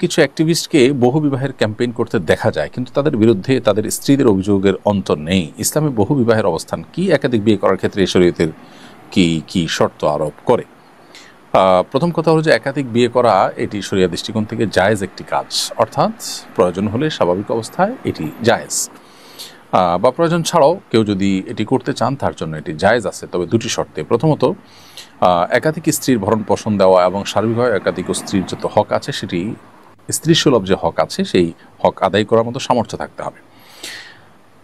কিছু অ্যাক্টিভিস্টকে বহু বিবাহের ক্যাম্পেইন করতে দেখা যায়, কিন্তু তাদের বিরুদ্ধে তাদের স্ত্রীদের অভিযোগের অন্ত নেই। ইসলামে বহু বিবাহের অবস্থান কি? একাধিক বিয়ে করার ক্ষেত্রে শরীয়তের কি কি শর্ত আরোপ করে? প্রথম কথা হলো যে একাধিক বিয়ে করা এটি শরিয়া দৃষ্টিকোণ থেকে জায়েজ একটি কাজ, অর্থাৎ প্রয়োজন হলে স্বাভাবিক অবস্থায় এটি জায়েজ, বা প্রয়োজন ছাড়াও কেউ যদি এটি করতে চান তার জন্য এটি জায়েজ আছে, তবে দুটি শর্তে। প্রথমত, একাধিক স্ত্রীর ভরণ পোষণ দেওয়া এবং সার্বিকভাবে একাধিক স্ত্রীর যত হক আছে সেটি স্ত্রী সুলভ যে হক আছে সেই হক আদায় করার মতো সামর্থ্য থাকতে হবে।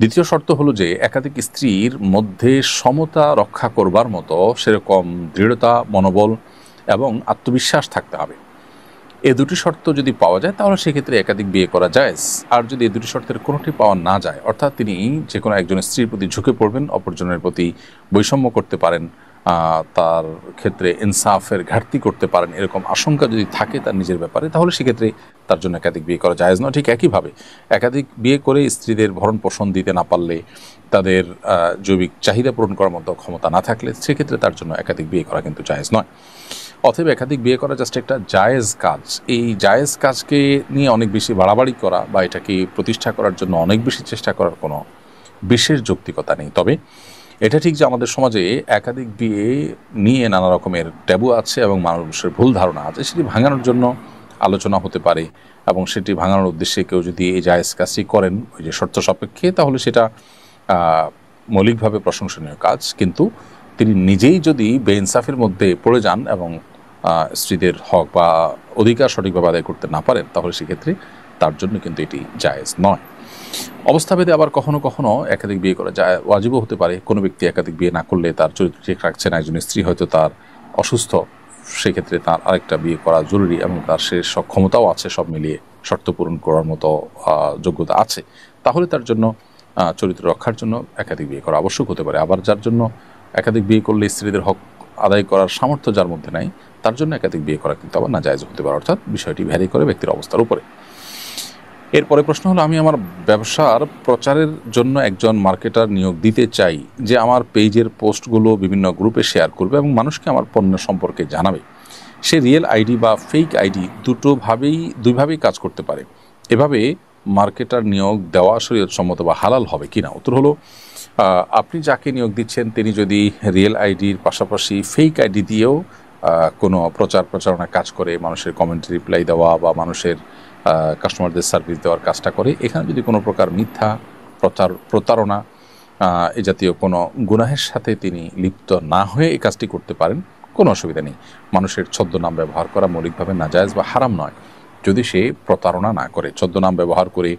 দ্বিতীয় শর্ত হলো যে একাধিক স্ত্রীর মধ্যে সমতা রক্ষা করবার মতো সেরকম দৃঢ়তা, মনোবল এবং আত্মবিশ্বাস থাকতে হবে। এই দুটি শর্ত যদি পাওয়া যায় তাহলে সেক্ষেত্রে একাধিক বিয়ে করা জায়েজ। আর যদি এই দুটি শর্তের কোনোটি পাওয়া না যায়, অর্থাৎ তিনি যে কোনো একজন স্ত্রীর প্রতি ঝুঁকে পড়বেন, অপরজনের প্রতি বৈষম্য করতে পারেন, তার ক্ষেত্রে ইনসাফের ঘাটতি করতে পারেন, এরকম আশঙ্কা যদি থাকে তার নিজের ব্যাপারে, তাহলে সেক্ষেত্রে তার জন্য একাধিক বিয়ে করা জায়েজ নয়। ঠিক একইভাবে একাধিক বিয়ে করে স্ত্রীদের ভরণ পোষণ দিতে না পারলে, তাদের জৈবিক চাহিদা পূরণ করার মতো ক্ষমতা না থাকলে, সেক্ষেত্রে তার জন্য একাধিক বিয়ে করা কিন্তু জায়েজ নয়। অতএব একাধিক বিয়ে করা জাস্ট একটা জায়েজ কাজ। এই জায়েজ কাজকে নিয়ে অনেক বেশি বাড়াবাড়ি করা বা এটাকে প্রতিষ্ঠা করার জন্য অনেক বেশি চেষ্টা করার কোনো বিশেষ যৌক্তিকতা নেই। তবে এটা ঠিক যে আমাদের সমাজে একাধিক বিয়ে নিয়ে নানা রকমের ট্যাবু আছে এবং মানুষের ভুল ধারণা আছে, সেটি ভাঙানোর জন্য আলোচনা হতে পারে, এবং সেটি ভাঙানোর উদ্দেশ্যে কেউ যদি এই জায়েজ কাজটি করেন ওই যে শর্ত সাপেক্ষে, তাহলে সেটা মৌলিকভাবে প্রশংসনীয় কাজ। কিন্তু তিনি নিজেই যদি বেইনসাফের মধ্যে পড়ে যান এবং স্ত্রীদের হক বা অধিকার সঠিকভাবে আদায় করতে না পারেন, তাহলে সেক্ষেত্রে তার জন্য কিন্তু এটি জায়েজ নয়। অবস্থাভেদে আবার কখনো কখনো একাধিক বিয়ে করা যায় ওয়াজিবও হতে পারে। কোনো ব্যক্তি একাধিক বিয়ে না করলে তার চরিত্র ঠিক রাখছে না, একজন স্ত্রী হয়তো তার অসুস্থ, সেক্ষেত্রে তার আরেকটা বিয়ে করা জরুরি এবং তার সে সক্ষমতাও আছে, সব মিলিয়ে শর্ত পূরণ করার মতো যোগ্যতা আছে, তাহলে তার জন্য চরিত্র রক্ষার জন্য একাধিক বিয়ে করা আবশ্যক হতে পারে। আবার যার জন্য একাধিক বিয়ে করলে স্ত্রীদের হক আদায় করার সামর্থ্য যার মধ্যে নাই, তার জন্য একাধিক বিয়ে করা কিন্তু আবার নাজায়েজ হতে পারে, অর্থাৎ বিষয়টি ভ্যারি করে ব্যক্তির অবস্থার উপরে। এরপরে প্রশ্ন হলো, আমি আমার ব্যবসার প্রচারের জন্য একজন মার্কেটার নিয়োগ দিতে চাই, যে আমার পেজের পোস্টগুলো বিভিন্ন গ্রুপে শেয়ার করবে এবং মানুষকে আমার পণ্য সম্পর্কে জানাবে। সে রিয়েল আইডি বা ফেক আইডি দুইভাবেই কাজ করতে পারে। এভাবে মার্কেটার নিয়োগ দেওয়া শরীয়তসম্মত বা হালাল হবে কিনা? উত্তর হলো, আপনি যাকে নিয়োগ দিচ্ছেন তিনি যদি রিয়েল আইডির পাশাপাশি ফেক আইডি দিয়েও কোনো প্রচারণা কাজ করে, মানুষের কমেন্ট রিপ্লাই দেওয়া বা মানুষের কাস্টমারদের সার্ভিস দেওয়ার কাজটা করে, এখানে যদি কোনো প্রকার মিথ্যা, প্রতারণা এ জাতীয় কোনো গুনাহের সাথে তিনি লিপ্ত না হয়ে এই কাজটি করতে পারেন, কোনো অসুবিধা নেই। মানুষের ছদ্মনাম ব্যবহার করা মৌলিকভাবে নাজায়েজ বা হারাম নয়, যদি সে প্রতারণা না করে। ছদ্মনাম ব্যবহার করে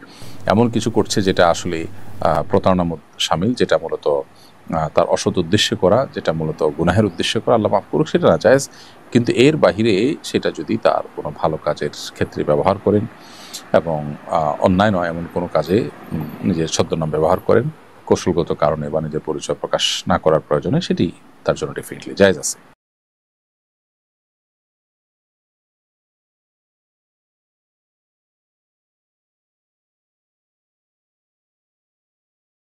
এমন কিছু করছে যেটা আসলে প্রতারণার মধ্যে সামিল, যেটা মূলত তার অসৎ উদ্দেশ্যে করা, যেটা মূলত গুনাহের উদ্দেশ্যে করা, আল্লাহ মাফ করুক, সেটা নাজায়েজ। কিন্তু এর বাহিরে সেটা যদি তার কোনো ভালো কাজের ক্ষেত্রে ব্যবহার করেন এবং অন্যায় নয় এমন কোনো কাজে নিজের ছদ্মনাম ব্যবহার করেন কৌশলগত কারণে বা নিজের পরিচয় প্রকাশ না করার প্রয়োজনে, সেটি তার জন্য ডেফিনেটলি জায়েজ আছে।